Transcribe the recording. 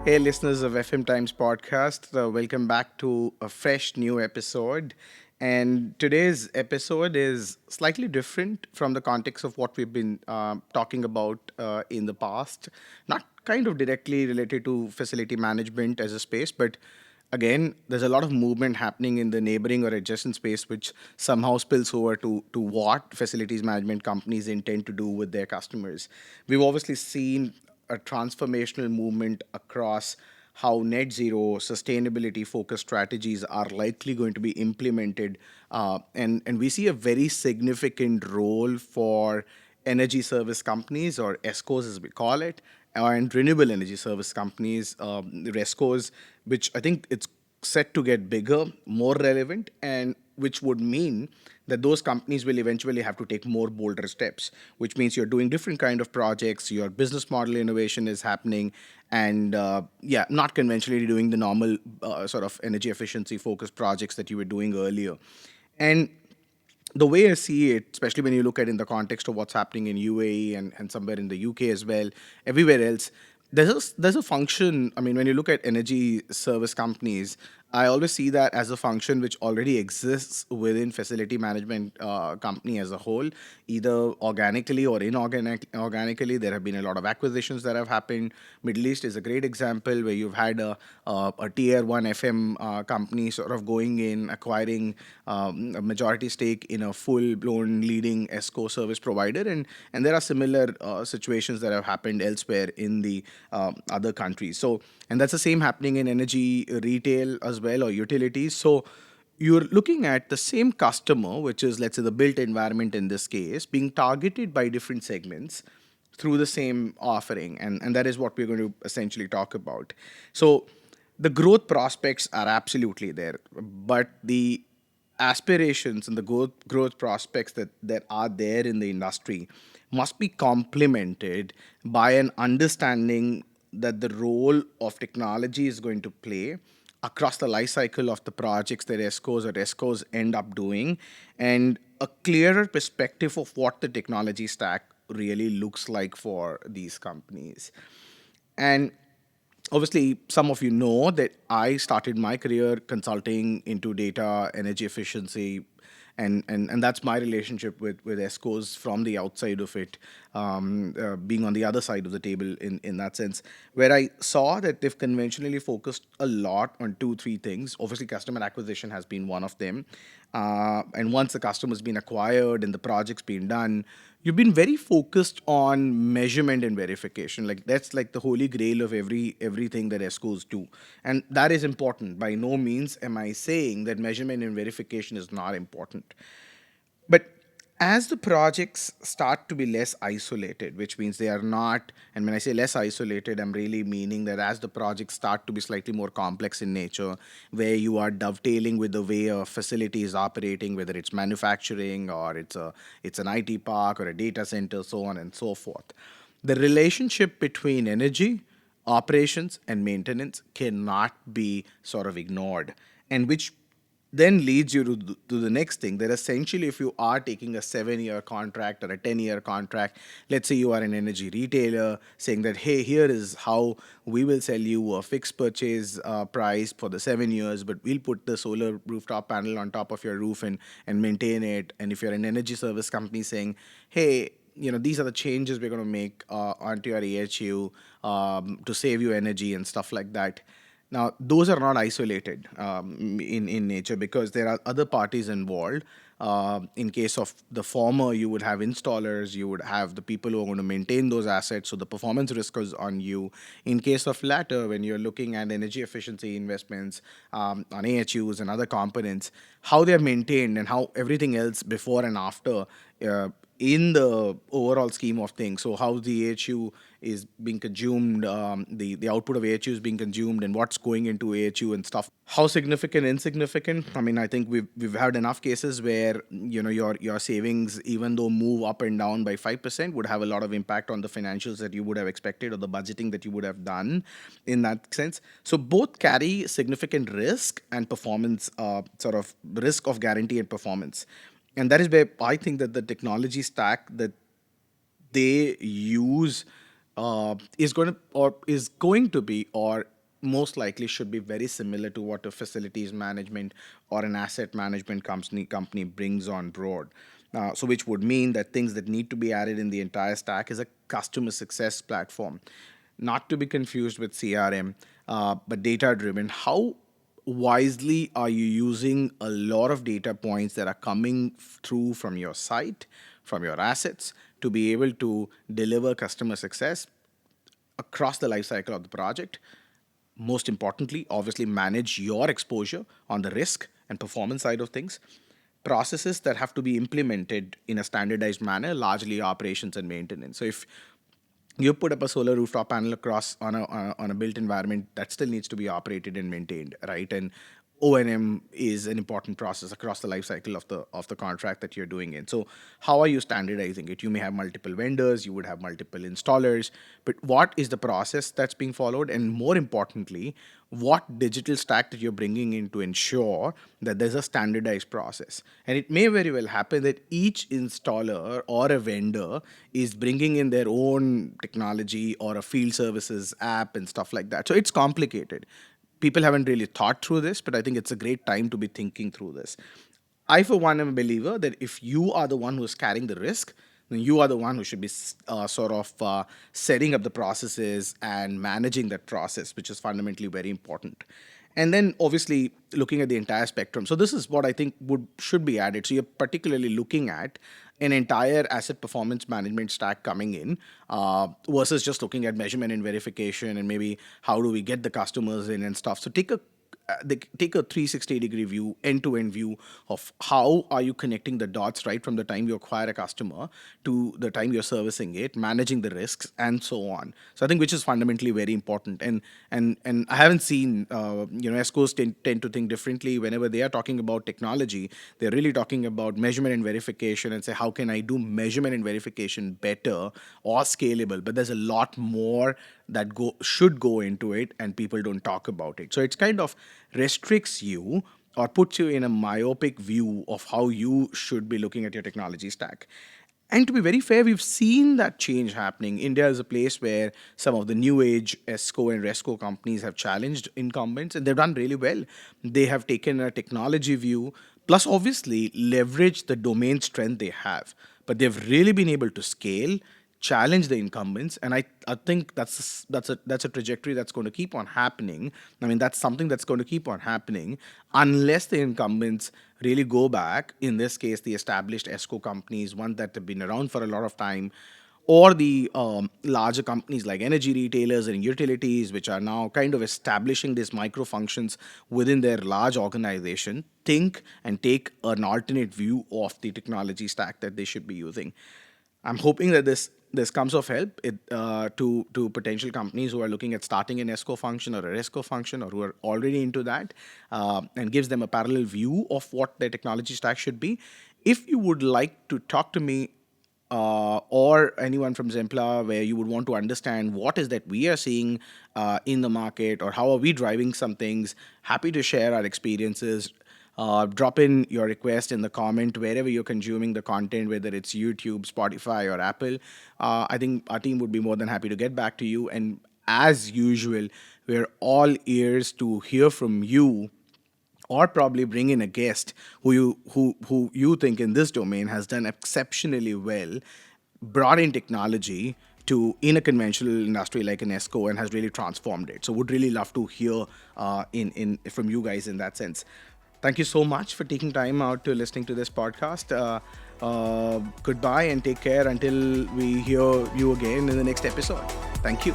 Hey, listeners of FM Times podcast, welcome back to a fresh new episode. And today's episode is slightly different from the context of what we've been talking about in the past. Not kind of directly related to facility management as a space, but again, there's a lot of movement happening in the neighboring or adjacent space, which somehow spills over to what facilities management companies intend to do with their customers. We've obviously seen a transformational movement across how net zero sustainability focused strategies are likely going to be implemented, and we see a very significant role for energy service companies, or ESCOs as we call it, and renewable energy service companies, RESCOs, which I think it's set to get bigger, more relevant, and which would mean that those companies will eventually have to take more bolder steps, which means you're doing different kind of projects, your business model innovation is happening, and not conventionally doing the normal sort of energy efficiency focused projects that you were doing earlier. And the way I see it, especially when you look at in the context of what's happening in UAE and somewhere in the UK as well, everywhere else, there's a function. I mean, when you look at energy service companies, I always see that as a function which already exists within facility management company as a whole, either organically or organically. There have been a lot of acquisitions that have happened. Middle East is a great example where you've had a tier one FM company sort of going in, acquiring a majority stake in a full blown leading ESCO service provider, and there are similar situations that have happened elsewhere in the other countries. So, and that's the same happening in energy retail as well, or utilities. So you're looking at the same customer, which is, let's say, the built environment in this case, being targeted by different segments through the same offering. And that is what we're going to essentially talk about. So the growth prospects are absolutely there, but the aspirations and the growth prospects that are there in the industry must be complemented by an understanding that the role of technology is going to play across the life cycle of the projects that ESCOs or RESCOs end up doing, and a clearer perspective of what the technology stack really looks like for these companies. And obviously, some of you know that I started my career consulting into data, energy efficiency, and that's my relationship with ESCOs from the outside of it, being on the other side of the table in that sense, where I saw that they've conventionally focused a lot on two, three things. Obviously, customer acquisition has been one of them. And once the customer's been acquired and the project's been done, you've been very focused on measurement and verification. Like that's like the holy grail of everything that ESCOs do, and that is important. By no means am I saying that measurement and verification is not important, but as the projects start to be less isolated, which means they are not, and when I say less isolated, I'm really meaning that as the projects start to be slightly more complex in nature, where you are dovetailing with the way a facility is operating, whether it's manufacturing or it's an IT park or a data center, so on and so forth. The relationship between energy, operations, and maintenance cannot be sort of ignored, and which then leads you to the next thing that essentially, if you are taking a 7 year contract or a 10-year contract, let's say you are an energy retailer saying that, hey, here is how we will sell you a fixed purchase price for the 7 years, but we'll put the solar rooftop panel on top of your roof and maintain it. And if you're an energy service company saying, hey, these are the changes we're going to make onto your AHU to save you energy and stuff like that. Now, those are not isolated in nature, because there are other parties involved. In case of the former, you would have installers, you would have the people who are going to maintain those assets, so the performance risk is on you. In case of latter, when you're looking at energy efficiency investments on AHUs and other components, how they're maintained and how everything else before and after in the overall scheme of things. So how the AHU is being consumed, the output of AHU is being consumed, and what's going into AHU and stuff. How significant, insignificant? I mean, I think we've had enough cases where your savings, even though move up and down by 5%, would have a lot of impact on the financials that you would have expected or the budgeting that you would have done in that sense. So both carry significant risk and performance, sort of risk of guarantee and performance. And that is where I think that the technology stack that they use is going to be or most likely should be very similar to what a facilities management or an asset management company brings on board. So which would mean that things that need to be added in the entire stack is a customer success platform, not to be confused with CRM, but data driven. How wisely are you using a lot of data points that are coming through from your site, from your assets, to be able to deliver customer success across the life cycle of the project? Most importantly, obviously, manage your exposure on the risk and performance side of things. Processes that have to be implemented in a standardized manner, largely operations and maintenance. So if you put up a solar rooftop panel across on a built environment, that still needs to be operated and maintained, right? And O&M is an important process across the life cycle of the contract that you're doing in. So how are you standardizing it? You may have multiple vendors, you would have multiple installers, but what is the process that's being followed? And more importantly, what digital stack that you're bringing in to ensure that there's a standardized process? And it may very well happen that each installer or a vendor is bringing in their own technology or a field services app and stuff like that. So it's complicated. People haven't really thought through this, but I think it's a great time to be thinking through this. I, for one, am a believer that if you are the one who's carrying the risk, then you are the one who should be setting up the processes and managing that process, which is fundamentally very important. And then, obviously, looking at the entire spectrum. So this is what I think should be added. So you're particularly looking at an entire asset performance management stack coming in, versus just looking at measurement and verification and maybe how do we get the customers in and stuff. So take a 360-degree view, end-to-end view of how are you connecting the dots right from the time you acquire a customer to the time you're servicing it, managing the risks, and so on. So I think which is fundamentally very important. And I haven't seen ESCOs tend to think differently whenever they are talking about technology. They're really talking about measurement and verification and say how can I do measurement and verification better or scalable. But there's a lot more that should go into it, and people don't talk about it. So it's kind of restricts you or puts you in a myopic view of how you should be looking at your technology stack. And to be very fair, we've seen that change happening. India is a place where some of the new age ESCO and RESCO companies have challenged incumbents, and they've done really well. They have taken a technology view, plus obviously leverage the domain strength they have. But they've really been able to scale, challenge the incumbents, and I think that's a trajectory that's going to keep on happening. I mean, that's something that's going to keep on happening unless the incumbents really go back, in this case the established ESCO companies, ones that have been around for a lot of time, or the larger companies like energy retailers and utilities, which are now kind of establishing these micro functions within their large organization, think and take an alternate view of the technology stack that they should be using. I'm hoping that this comes of help to potential companies who are looking at starting an ESCO function or a RESCO function, or who are already into that, and gives them a parallel view of what their technology stack should be. If you would like to talk to me, or anyone from Xempla, where you would want to understand what is that we are seeing in the market, or how are we driving some things, happy to share our experiences. Drop in your request in the comment wherever you're consuming the content, whether it's YouTube, Spotify, or Apple. I think our team would be more than happy to get back to you. And as usual, we're all ears to hear from you, or probably bring in a guest who you think in this domain has done exceptionally well, brought in technology to in a conventional industry like an ESCO, and has really transformed it. So would really love to hear in from you guys in that sense. Thank you so much for taking time out to listening to this podcast. Goodbye and take care until we hear you again in the next episode. Thank you.